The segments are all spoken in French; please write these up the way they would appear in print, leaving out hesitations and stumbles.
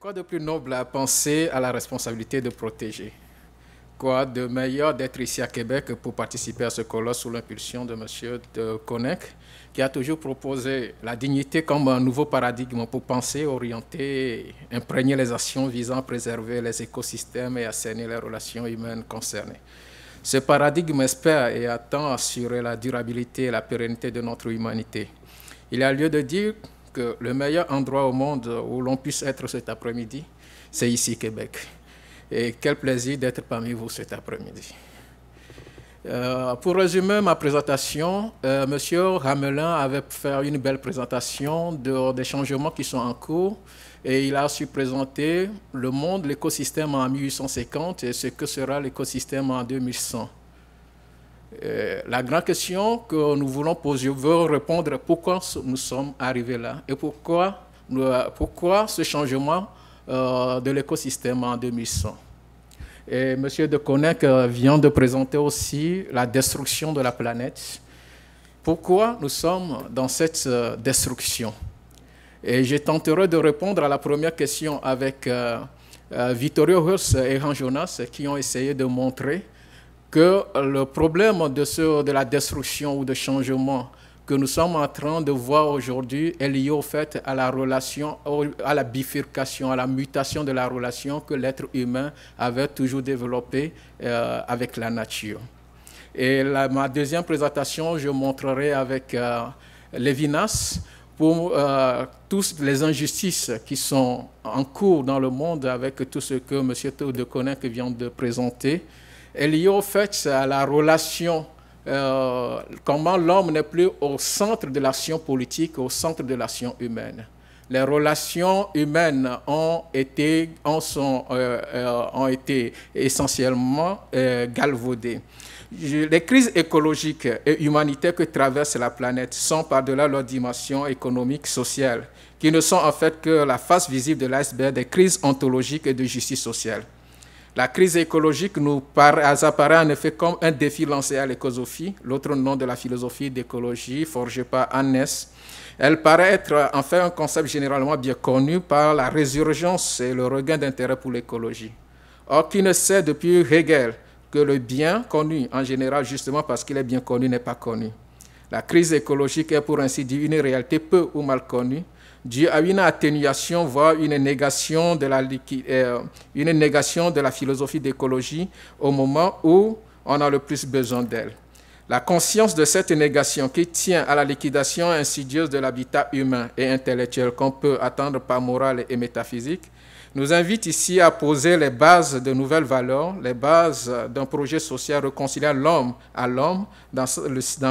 Quoi de plus noble à penser à la responsabilité de protéger? Quoi de meilleur d'être ici à Québec pour participer à ce colloque sous l'impulsion de M. de Connec, qui a toujours proposé la dignité comme un nouveau paradigme pour penser, orienter, imprégner les actions visant à préserver les écosystèmes et assainir les relations humaines concernées. Ce paradigme espère et attend assurer la durabilité et la pérennité de notre humanité. Il y a lieu de dire que le meilleur endroit au monde où l'on puisse être cet après-midi, c'est ici, Québec. Et quel plaisir d'être parmi vous cet après-midi. Pour résumer ma présentation, M. Ramelin avait fait une belle présentation des changements qui sont en cours et il a su présenter le monde, l'écosystème en 1850 et ce que sera l'écosystème en 2100. La grande question que nous voulons poser, je veux répondre pourquoi nous sommes arrivés là et pourquoi ce changement de l'écosystème en 2100. Et M. de Connec vient de présenter aussi la destruction de la planète. Pourquoi nous sommes dans cette destruction? Et je tenterai de répondre à la première question avec Vittorio Huss et Jean Jonas qui ont essayé de montrer que le problème de la destruction ou de changement que nous sommes en train de voir aujourd'hui est lié au fait à la relation, à la bifurcation, à la mutation de la relation que l'être humain avait toujours développée avec la nature. Et ma deuxième présentation, je montrerai avec Lévinas pour toutes les injustices qui sont en cours dans le monde avec tout ce que M. de Connec vient de présenter, est lié au fait à la relation, comment l'homme n'est plus au centre de l'action politique, au centre de l'action humaine. Les relations humaines ont été essentiellement galvaudées. Les crises écologiques et humanitaires que traverse la planète sont par-delà leur dimension économique, sociale, qui ne sont en fait que la face visible de l'iceberg des crises ontologiques et de justice sociale. La crise écologique nous apparaît en effet comme un défi lancé à l'écosophie, l'autre nom de la philosophie d'écologie forgée par Hannes. Elle paraît être en fait un concept généralement bien connu par la résurgence et le regain d'intérêt pour l'écologie. Or, qui ne sait depuis Hegel que le bien connu, en général justement parce qu'il est bien connu, n'est pas connu. La crise écologique est pour ainsi dire une réalité peu ou mal connue, due à une atténuation, voire une négation de la philosophie d'écologie au moment où on a le plus besoin d'elle. La conscience de cette négation qui tient à la liquidation insidieuse de l'habitat humain et intellectuel qu'on peut attendre par morale et métaphysique nous invite ici à poser les bases de nouvelles valeurs, les bases d'un projet social réconciliant l'homme à l'homme dans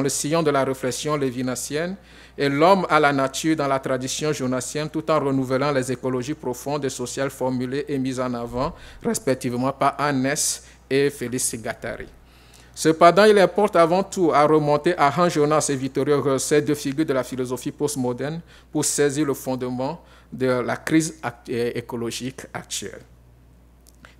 le sillon de la réflexion lévinassienne et l'homme à la nature dans la tradition jonassienne, tout en renouvelant les écologies profondes et sociales formulées et mises en avant, respectivement par Hannes et Félix Guattari. Cependant, il importe avant tout à remonter à Jean Jonas et Vittorio Huss, ces deux figures de la philosophie postmoderne, pour saisir le fondement de la crise écologique actuelle.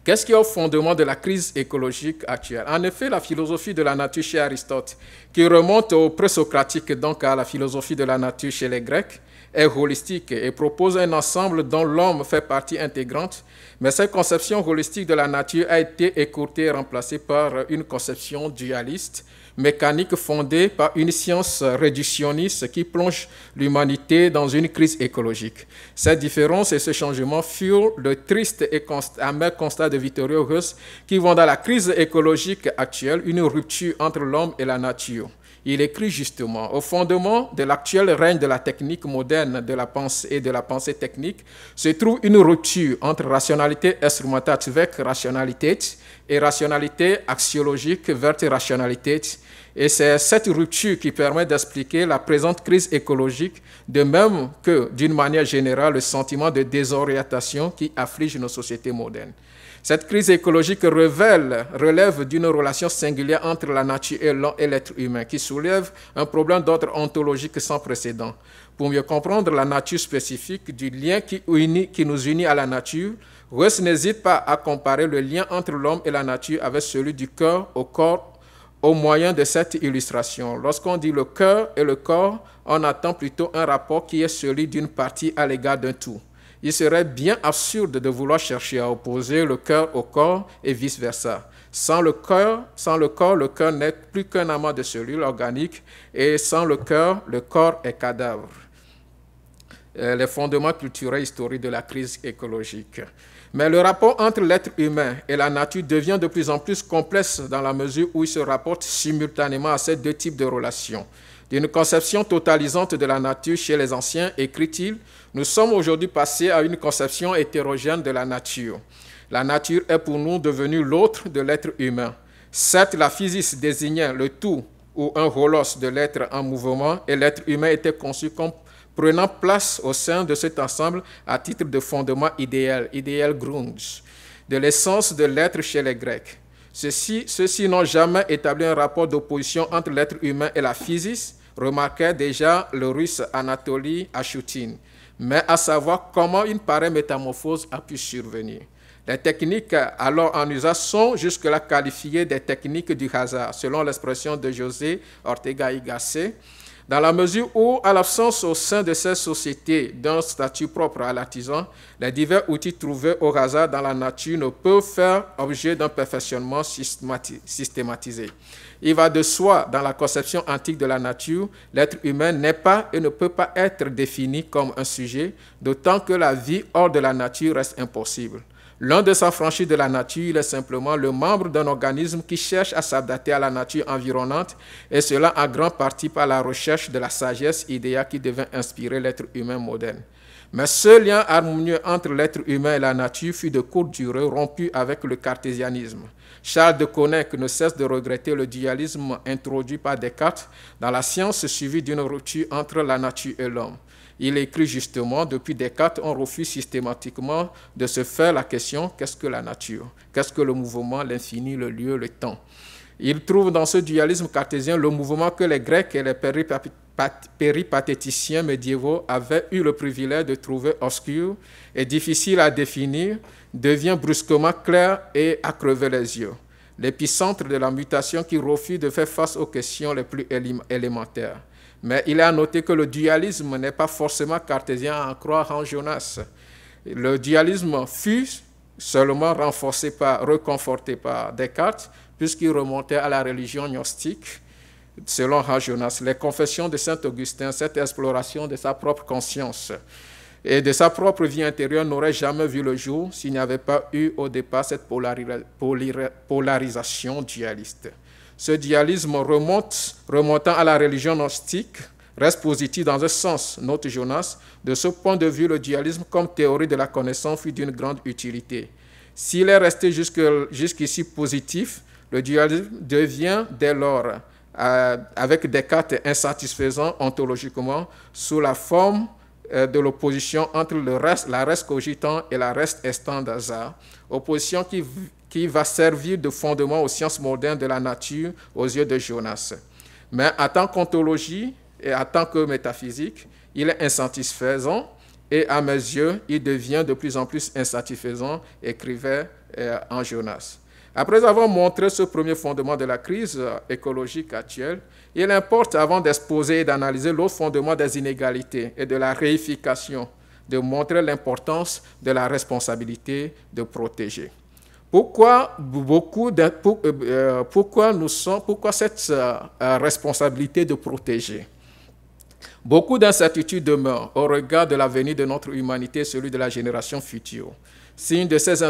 Qu'est-ce qui est au fondement de la crise écologique actuelle? En effet, la philosophie de la nature chez Aristote, qui remonte au présocratique, donc à la philosophie de la nature chez les Grecs, est holistique et propose un ensemble dont l'homme fait partie intégrante, mais cette conception holistique de la nature a été écourtée et remplacée par une conception dualiste, mécanique fondée par une science réductionniste qui plonge l'humanité dans une crise écologique. Cette différence et ce changement furent le triste et amer constat de Vittorio Huss qui vont dans la crise écologique actuelle une rupture entre l'homme et la nature. Il écrit justement, au fondement de l'actuel règne de la technique moderne de la pensée et de la pensée technique se trouve une rupture entre rationalité instrumentale vers rationalité et rationalité axiologique vers rationalité. Et c'est cette rupture qui permet d'expliquer la présente crise écologique, de même que, d'une manière générale, le sentiment de désorientation qui afflige nos sociétés modernes. Cette crise écologique relève d'une relation singulière entre la nature et l'être humain, qui soulève un problème d'ordre ontologique sans précédent. Pour mieux comprendre la nature spécifique du lien qui nous unit à la nature, Huss n'hésite pas à comparer le lien entre l'homme et la nature avec celui du cœur au corps au moyen de cette illustration. Lorsqu'on dit le cœur et le corps, on attend plutôt un rapport qui est celui d'une partie à l'égard d'un tout. Il serait bien absurde de vouloir chercher à opposer le cœur au corps et vice-versa. Sans le corps, le cœur n'est plus qu'un amas de cellules organiques et sans le corps est cadavre. Les fondements culturels historiques de la crise écologique. Mais le rapport entre l'être humain et la nature devient de plus en plus complexe dans la mesure où il se rapporte simultanément à ces deux types de relations. D'une conception totalisante de la nature chez les anciens, écrit-il, nous sommes aujourd'hui passés à une conception hétérogène de la nature. La nature est pour nous devenue l'autre de l'être humain. Certes, la physis désignait le tout ou un holos de l'être en mouvement et l'être humain était conçu comme prenant place au sein de cet ensemble à titre de fondement idéal grunds, de l'essence de l'être chez les Grecs. Ceux-ci n'ont jamais établi un rapport d'opposition entre l'être humain et la physis, remarquait déjà le russe Anatoly Ashutin, mais à savoir comment une pareille métamorphose a pu survenir. Les techniques alors en usage sont jusque-là qualifiées des techniques du hasard, selon l'expression de José Ortega y Gasset, dans la mesure où, à l'absence au sein de ces sociétés d'un statut propre à l'artisan, les divers outils trouvés au hasard dans la nature ne peuvent faire objet d'un perfectionnement systématisé. Il va de soi, dans la conception antique de la nature, l'être humain n'est pas et ne peut pas être défini comme un sujet, d'autant que la vie hors de la nature reste impossible. L'un des affranchis de la nature, il est simplement le membre d'un organisme qui cherche à s'adapter à la nature environnante, et cela en grande partie par la recherche de la sagesse idéale qui devait inspirer l'être humain moderne. Mais ce lien harmonieux entre l'être humain et la nature fut de courte durée rompu avec le cartésianisme. Charles de Coninck ne cesse de regretter le dualisme introduit par Descartes dans la science suivi d'une rupture entre la nature et l'homme. Il écrit justement, depuis Descartes, on refuse systématiquement de se faire la question « qu'est-ce que la nature ? Qu'est-ce que le mouvement, l'infini, le lieu, le temps ?» Il trouve dans ce dualisme cartésien le mouvement que les Grecs et les péripatéticiens médiévaux avaient eu le privilège de trouver obscur et difficile à définir, devient brusquement clair et à crever les yeux. L'épicentre de la mutation qui refuse de faire face aux questions les plus élémentaires. Mais il est à noter que le dualisme n'est pas forcément cartésien à en croire en Jonas. Le dualisme fut seulement reconforté par Descartes, puisqu'il remontait à la religion gnostique, selon Jean Jonas. Les confessions de saint Augustin, cette exploration de sa propre conscience et de sa propre vie intérieure n'aurait jamais vu le jour s'il n'y avait pas eu au départ cette polarisation dualiste. Ce dualisme remontant à la religion gnostique reste positif dans un sens, note Jonas. De ce point de vue, le dualisme comme théorie de la connaissance fut d'une grande utilité. S'il est resté jusqu'ici positif, le dualisme devient dès lors, avec Descartes, insatisfaisant ontologiquement sous la forme de l'opposition entre la res cogitant et la res estandasa, opposition qui va servir de fondement aux sciences modernes de la nature aux yeux de Jonas. Mais en tant qu'ontologie et en tant que métaphysique, il est insatisfaisant et à mes yeux, il devient de plus en plus insatisfaisant, écrivait en Jonas. Après avoir montré ce premier fondement de la crise écologique actuelle, il importe, avant d'exposer et d'analyser l'autre fondement des inégalités et de la réification, de montrer l'importance de la responsabilité de protéger. Pourquoi cette responsabilité de protéger? Beaucoup d'incertitudes demeurent au regard de l'avenir de notre humanité, celui de la génération future. Signe de ces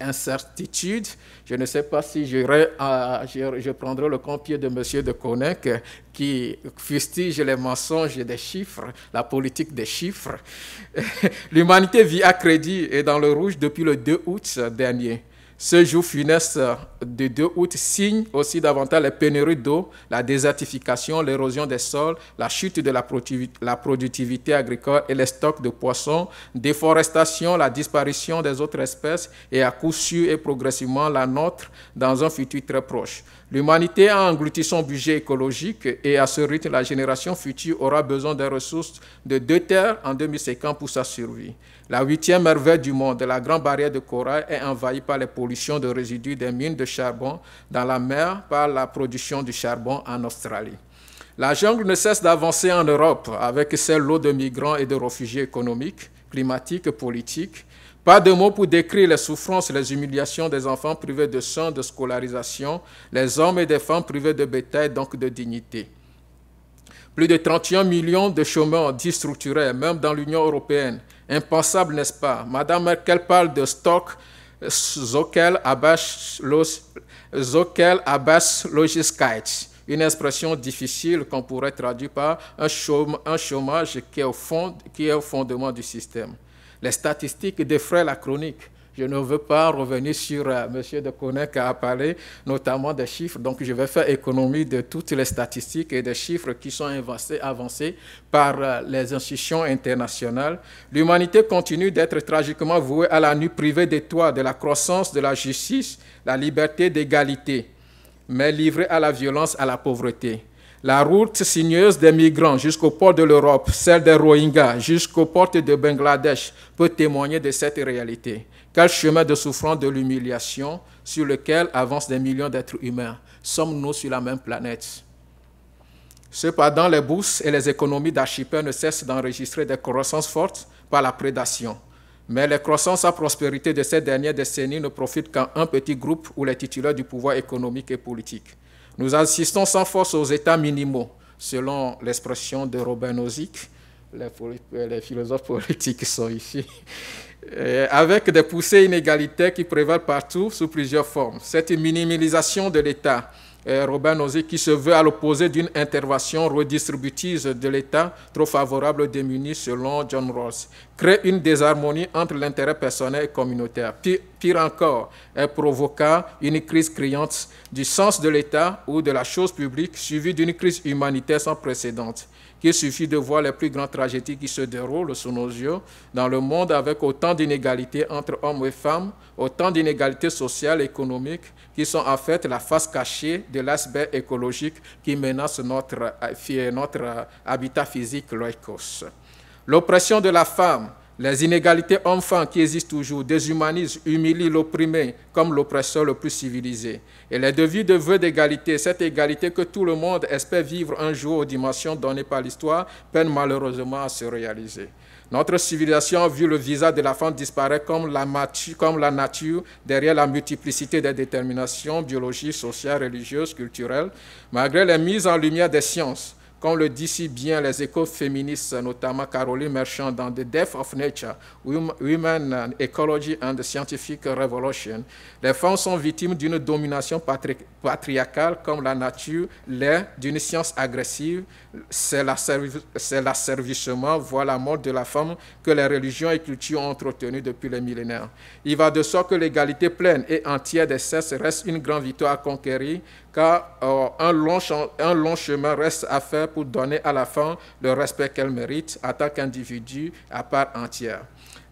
incertitudes, je ne sais pas si je prendrai le contre-pied de M. de Coninck qui fustige les mensonges des chiffres, la politique des chiffres. L'humanité vit à crédit et dans le rouge depuis le 2 août dernier. Ce jour funeste du 2 août signe aussi davantage les pénuries d'eau, la désertification, l'érosion des sols, la chute de la productivité agricole et les stocks de poissons, déforestation, la disparition des autres espèces et à coup sûr et progressivement la nôtre dans un futur très proche. L'humanité a englouti son budget écologique et à ce rythme, la génération future aura besoin des ressources de 2 terres en 2050 pour sa survie. La 8e merveille du monde, la grande barrière de corail, est envahie par les pollutions de résidus des mines de charbon dans la mer par la production du charbon en Australie. La jungle ne cesse d'avancer en Europe avec ses lots de migrants et de réfugiés économiques, climatiques, politiques. Pas de mots pour décrire les souffrances et les humiliations des enfants privés de soins, de scolarisation, les hommes et des femmes privés de bétail, donc de dignité. Plus de 31 millions de chômeurs dits structurés, même dans l'Union européenne. Impensable, n'est-ce pas? Madame Merkel parle de stock Zokel Arbeitslosigkeit, une expression difficile qu'on pourrait traduire par un chômage qui est au fondement du système. Les statistiques défraient la chronique. Je ne veux pas revenir sur M. de Koninck qui a parlé notamment des chiffres, donc je vais faire économie de toutes les statistiques et des chiffres qui sont avancés par les institutions internationales. L'humanité continue d'être tragiquement vouée à la nuit privée des toits, de la croissance, de la justice, la liberté, d'égalité, mais livrée à la violence, à la pauvreté. La route sinueuse des migrants jusqu'aux portes de l'Europe, celle des Rohingyas jusqu'aux portes de Bangladesh, peut témoigner de cette réalité. Quel chemin de souffrance, de l'humiliation sur lequel avancent des millions d'êtres humains? Sommes-nous sur la même planète? Cependant, les bourses et les économies d'archipel ne cessent d'enregistrer des croissances fortes par la prédation. Mais les croissances à prospérité de ces dernières décennies ne profitent qu'à un petit groupe ou les titulaires du pouvoir économique et politique. Nous assistons sans force aux états minimaux, selon l'expression de Robert Nozick, les philosophes politiques qui sont ici, avec des poussées inégalitaires qui prévalent partout sous plusieurs formes. Cette minimalisation de l'État, Robert Nozick, qui se veut à l'opposé d'une intervention redistributive de l'État trop favorable aux démunis, selon John Rawls, crée une désharmonie entre l'intérêt personnel et communautaire. Pire encore, elle provoqua une crise criante du sens de l'État ou de la chose publique, suivie d'une crise humanitaire sans précédent. Qu'il suffit de voir les plus grandes tragédies qui se déroulent sous nos yeux dans le monde, avec autant d'inégalités entre hommes et femmes, autant d'inégalités sociales et économiques qui sont en fait la face cachée de l'iceberg écologique qui menace notre habitat physique, l'oikos. L'oppression de la femme, les inégalités hommes-femmes qui existent toujours, déshumanisent, humilient l'opprimé comme l'oppresseur le plus civilisé. Et les devis de vœux d'égalité, cette égalité que tout le monde espère vivre un jour aux dimensions données par l'histoire, peine malheureusement à se réaliser. Notre civilisation a vu le visage de la femme disparaître comme la nature derrière la multiplicité des déterminations biologiques, sociales, religieuses, culturelles, malgré les mises en lumière des sciences. Comme le disent si bien les écoféministes, notamment Caroline Merchant dans The Death of Nature, Women, Ecology and the Scientific Revolution, les femmes sont victimes d'une domination patriarcale comme la nature l'est, d'une science agressive. C'est l'asservissement, voire la mort de la femme que les religions et cultures ont entretenu depuis les millénaires. Il va de sorte que l'égalité pleine et entière des sexes reste une grande victoire à conquérir, car un long chemin reste à faire pour donner à la femme le respect qu'elle mérite en tant qu'individu à part entière.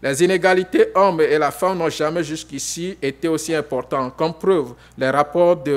Les inégalités hommes et la femme n'ont jamais jusqu'ici été aussi importantes. Comme preuve, les rapports du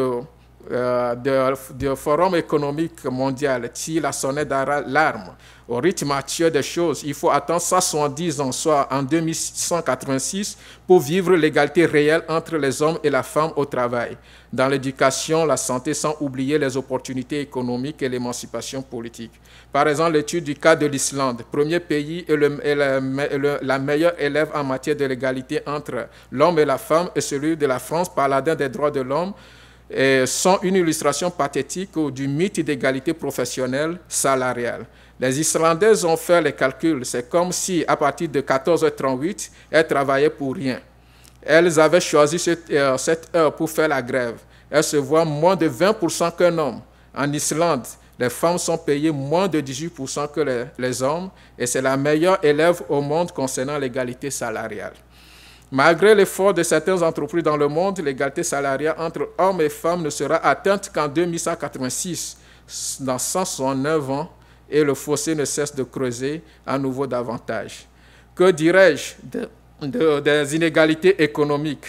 Forum économique mondial tire la sonnette d'alarme. Au rythme actuel des choses, il faut attendre 170 ans, soit en 2186, pour vivre l'égalité réelle entre les hommes et la femme au travail, dans l'éducation, la santé, sans oublier les opportunités économiques et l'émancipation politique. Par exemple, l'étude du cas de l'Islande, premier pays et la meilleure élève en matière de l'égalité entre l'homme et la femme, et celui de la France, paladin des droits de l'homme, sont une illustration pathétique du mythe d'égalité professionnelle salariale. Les Islandaises ont fait les calculs. C'est comme si, à partir de 14h38, elles travaillaient pour rien. Elles avaient choisi cette heure pour faire la grève. Elles se voient moins de 20% qu'un homme. En Islande, les femmes sont payées moins de 18% que les hommes, et c'est la meilleure élève au monde concernant l'égalité salariale. Malgré l'effort de certaines entreprises dans le monde, l'égalité salariale entre hommes et femmes ne sera atteinte qu'en 2186, dans 169 ans, et le fossé ne cesse de creuser à nouveau davantage. Que dirais-je des inégalités économiques?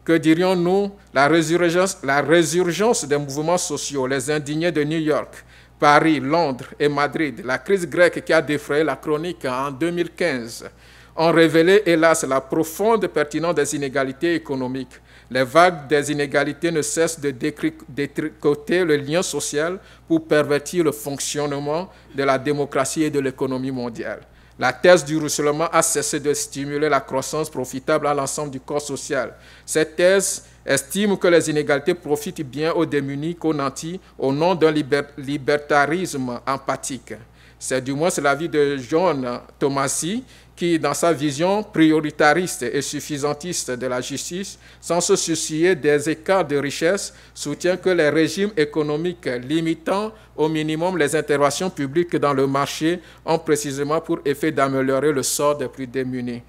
Que dirions-nous la résurgence des mouvements sociaux, les indignés de New York, Paris, Londres et Madrid, la crise grecque qui a défrayé la chronique en 2015, ont révélé, hélas, la profonde pertinence des inégalités économiques. Les vagues des inégalités ne cessent de détricoter le lien social pour pervertir le fonctionnement de la démocratie et de l'économie mondiale. La thèse du ruissellement a cessé de stimuler la croissance profitable à l'ensemble du corps social. Cette thèse estime que les inégalités profitent bien aux démunis qu'aux nantis au nom d'un libertarisme empathique. C'est du moins l'avis de John Tomasi, qui, dans sa vision prioritariste et suffisantiste de la justice, sans se soucier des écarts de richesse, soutient que les régimes économiques limitant au minimum les interventions publiques dans le marché ont précisément pour effet d'améliorer le sort des plus démunis.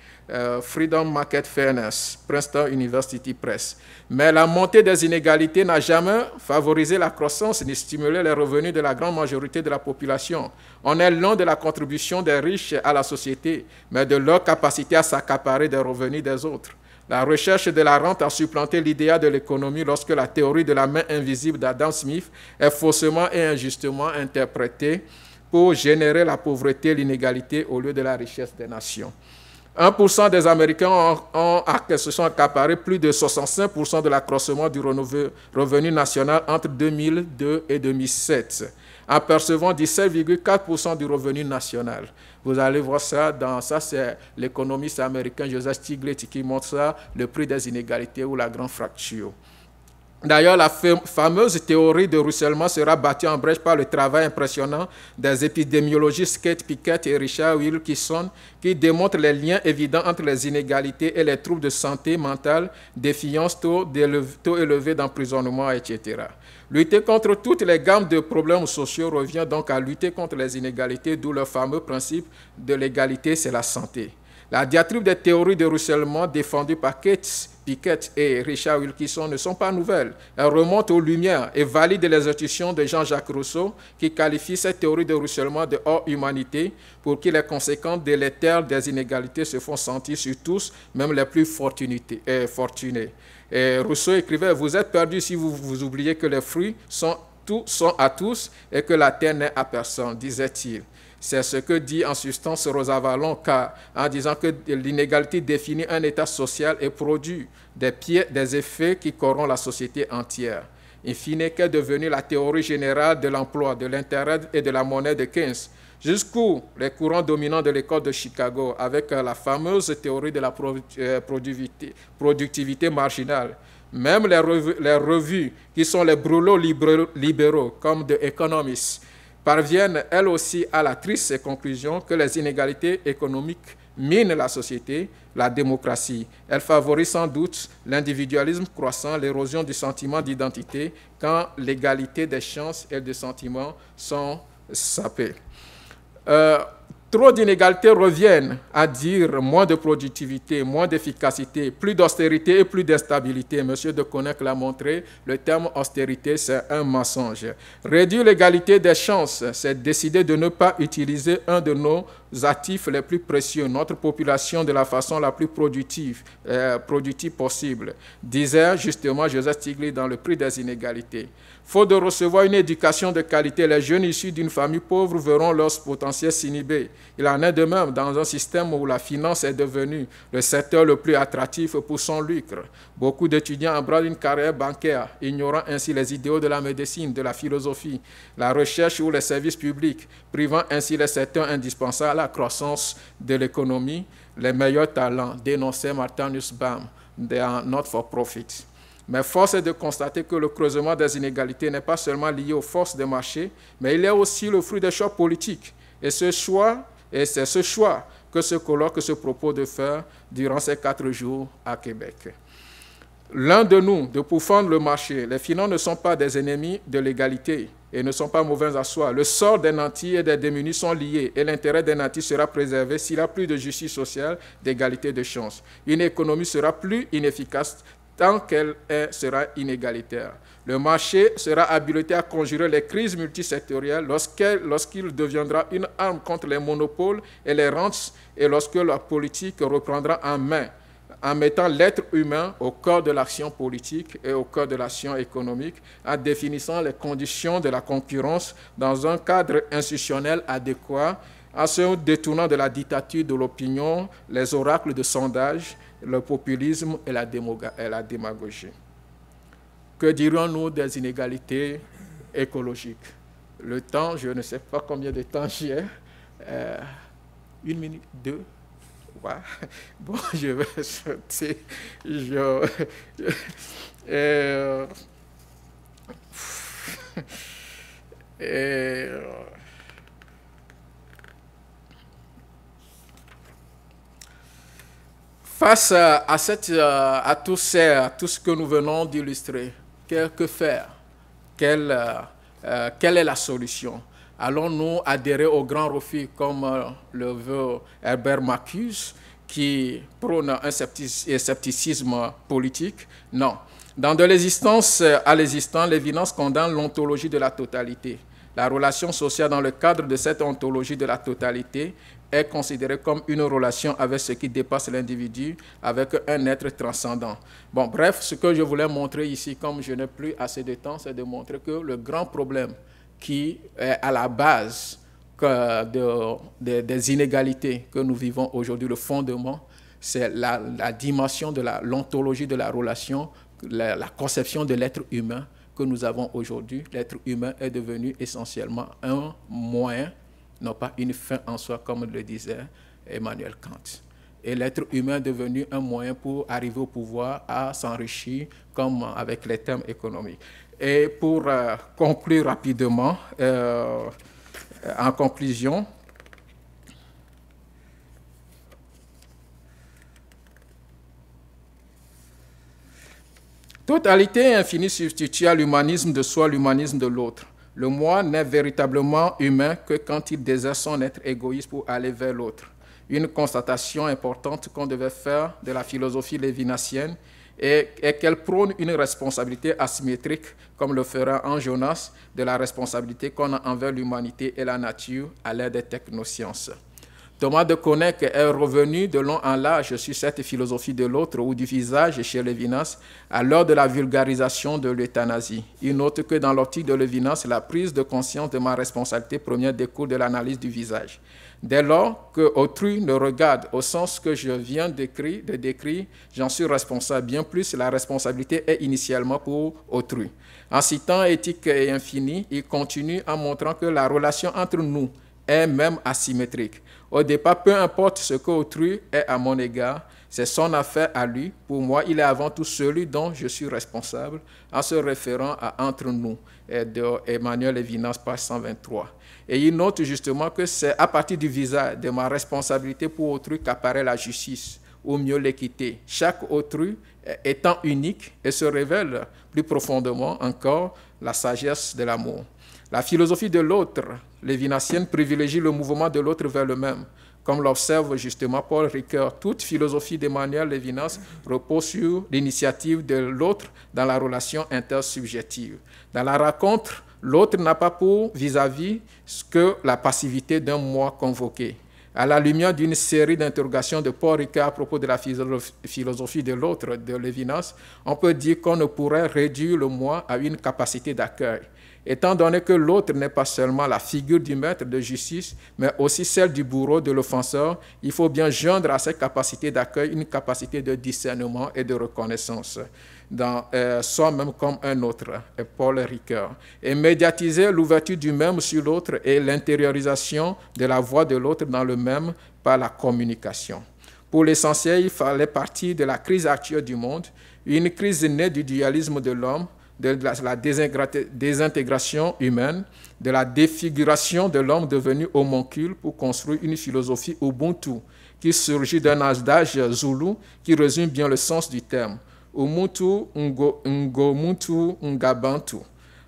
Freedom Market Fairness, Princeton University Press. Mais la montée des inégalités n'a jamais favorisé la croissance ni stimulé les revenus de la grande majorité de la population. On est loin de la contribution des riches à la société, mais de leur capacité à s'accaparer des revenus des autres. La recherche de la rente a supplanté l'idéal de l'économie lorsque la théorie de la main invisible d'Adam Smith est faussement et injustement interprétée pour générer la pauvreté et l'inégalité au lieu de la richesse des nations. 1% des Américains se sont accaparés plus de 65% de l'accroissement du revenu national entre 2002 et 2007, en percevant 17,4% du revenu national. Vous allez voir ça, c'est l'économiste américain Joseph Stiglitz qui montre ça, le prix des inégalités ou la grande fracture. D'ailleurs, la fameuse théorie de ruissellement sera battue en brèche par le travail impressionnant des épidémiologistes Kate Pickett et Richard Wilkinson, qui démontrent les liens évidents entre les inégalités et les troubles de santé mentale, défiance, taux élevés d'emprisonnement, etc. Lutter contre toutes les gammes de problèmes sociaux revient donc à lutter contre les inégalités, d'où le fameux principe de l'égalité, c'est la santé. La diatribe des théories de ruissellement défendues par Kate Pickett et Richard Wilkinson ne sont pas nouvelles. Elles remontent aux Lumières et valident les institutions de Jean-Jacques Rousseau, qui qualifie cette théorie de ruissellement de hors-humanité, pour qui les conséquences délétères des inégalités se font sentir sur tous, même les plus fortunés. Et Rousseau écrivait « Vous êtes perdus si vous oubliez que les fruits sont à tous et que la terre n'est à personne », disait-il. C'est ce que dit en substance Rosa Vallon, en disant que l'inégalité définit un état social et produit des effets qui corrompent la société entière. In fine, qu'est devenue la théorie générale de l'emploi, de l'intérêt et de la monnaie de Keynes, jusqu'où les courants dominants de l'école de Chicago, avec la fameuse théorie de la productivité marginale. Même les revues qui sont les brûlots libéraux, comme The Economist, parviennent elles aussi à la triste conclusion que les inégalités économiques minent la société, la démocratie. Elles favorisent sans doute l'individualisme croissant, l'érosion du sentiment d'identité, quand l'égalité des chances et des sentiments sont sapées. Trop d'inégalités reviennent à dire moins de productivité, moins d'efficacité, plus d'austérité et plus d'instabilité. Monsieur de Coninck l'a montré, le terme austérité, c'est un mensonge. Réduire l'égalité des chances, c'est décider de ne pas utiliser un de nos actifs les plus précieux, notre population, de la façon la plus productive possible, disait justement Joseph Stiglitz dans Le Prix des inégalités. Faute de recevoir une éducation de qualité, les jeunes issus d'une famille pauvre verront leur potentiel s'inhiber. Il en est de même dans un système où la finance est devenue le secteur le plus attractif pour son lucre. Beaucoup d'étudiants embrassent une carrière bancaire, ignorant ainsi les idéaux de la médecine, de la philosophie, la recherche ou les services publics, privant ainsi les secteurs indispensables à la croissance de l'économie. Les meilleurs talents, dénonçait Martin Nussbaum, they are not for profit. Mais force est de constater que le creusement des inégalités n'est pas seulement lié aux forces des marchés, mais il est aussi le fruit des choix politiques. Et c'est ce choix que ce colloque se propose de faire durant ces 4 jours à Québec. L'un de nous, de pourfendre le marché, les finances ne sont pas des ennemis de l'égalité et ne sont pas mauvaises à soi. Le sort des nantis et des démunis sont liés et l'intérêt des nantis sera préservé s'il y a plus de justice sociale, d'égalité de chance. Une économie sera plus inefficace tant qu'elle sera inégalitaire. Le marché sera habilité à conjurer les crises multisectorielles lorsqu'il deviendra une arme contre les monopoles et les rentes et lorsque la politique reprendra en main, en mettant l'être humain au cœur de l'action politique et au cœur de l'action économique, en définissant les conditions de la concurrence dans un cadre institutionnel adéquat en se détournant de la dictature de l'opinion, les oracles de sondage, le populisme et la démagogie. Que dirons-nous des inégalités écologiques? Le temps, je ne sais pas combien de temps j'ai. 1 minute, 2. Ouais. Bon, je vais sauter. Face à tout ce que nous venons d'illustrer, que faire? Quelle est la solution? Allons-nous adhérer au grand refus comme le veut Herbert Marcuse, qui prône un scepticisme politique? Non. Dans De l'existence à l'existant, Lévinas condamne l'ontologie de la totalité. La relation sociale dans le cadre de cette ontologie de la totalité est considérée comme une relation avec ce qui dépasse l'individu, avec un être transcendant. Bon, bref, ce que je voulais montrer ici, comme je n'ai plus assez de temps, c'est de montrer que le grand problème qui est à la base des inégalités que nous vivons aujourd'hui, le fondement, c'est la dimension de l'ontologie de la relation, la conception de l'être humain que nous avons aujourd'hui. L'être humain est devenu essentiellement un moyen, non pas une fin en soi, comme le disait Emmanuel Kant. Et l'être humain est devenu un moyen pour arriver au pouvoir, à s'enrichir, comme avec les termes économiques. Et pour conclure rapidement, en conclusion, totalité infinie substitue à l'humanisme de soi l'humanisme de l'autre. Le moi n'est véritablement humain que quand il désire son être égoïste pour aller vers l'autre. Une constatation importante qu'on devait faire de la philosophie lévinassienne est qu'elle prône une responsabilité asymétrique, comme le fera en Jonas, de la responsabilité qu'on a envers l'humanité et la nature à l'ère des technosciences. Thomas de Connecq est revenu de long en large sur cette philosophie de l'autre ou du visage chez Lévinas à l'heure de la vulgarisation de l'euthanasie. Il note que dans l'optique de Lévinas, la prise de conscience de ma responsabilité première découle de l'analyse du visage. Dès lors que autrui ne regarde au sens que je viens de décrire, j'en suis responsable. Bien plus, la responsabilité est initialement pour autrui. En citant Éthique et Infini, il continue en montrant que la relation entre nous est même asymétrique. Au départ, peu importe ce qu'autrui est à mon égard, c'est son affaire à lui. Pour moi, il est avant tout celui dont je suis responsable, en se référant à Entre nous, de Emmanuel Lévinas, page 123. Et il note justement que c'est à partir du visage de ma responsabilité pour autrui qu'apparaît la justice, ou mieux l'équité. Chaque autrui étant unique et se révèle plus profondément encore la sagesse de l'amour. La philosophie de l'autre lévinassienne privilégie le mouvement de l'autre vers le même. Comme l'observe justement Paul Ricoeur, toute philosophie d'Emmanuel Lévinas repose sur l'initiative de l'autre dans la relation intersubjective. Dans la rencontre, l'autre n'a pas pour vis-à-vis que la passivité d'un moi convoqué. À la lumière d'une série d'interrogations de Paul Ricoeur à propos de la philosophie de l'autre de Lévinas, on peut dire qu'on ne pourrait réduire le moi à une capacité d'accueil. Étant donné que l'autre n'est pas seulement la figure du maître de justice, mais aussi celle du bourreau, de l'offenseur, il faut bien joindre à cette capacité d'accueil une capacité de discernement et de reconnaissance dans soi-même comme un autre, Paul Ricoeur, et médiatiser l'ouverture du même sur l'autre et l'intériorisation de la voix de l'autre dans le même par la communication. Pour l'essentiel, il fallait partir de la crise actuelle du monde, une crise née du dualisme de l'homme, de la désintégration humaine, de la défiguration de l'homme devenu homoncule pour construire une philosophie Ubuntu qui surgit d'un adage zoulou qui résume bien le sens du terme. Umuntu, Ngomuntu, Ngabantu.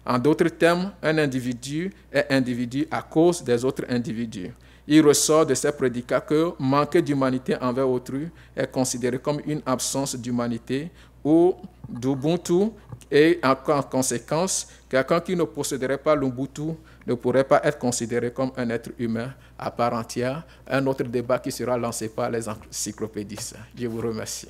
En d'autres termes, un individu est individu à cause des autres individus. Il ressort de ces prédicats que manquer d'humanité envers autrui est considéré comme une absence d'humanité ou d'Ubuntu, et en conséquence, quelqu'un qui ne posséderait pas l'Ubuntu ne pourrait pas être considéré comme un être humain à part entière. Un autre débat qui sera lancé par les encyclopédistes. Je vous remercie.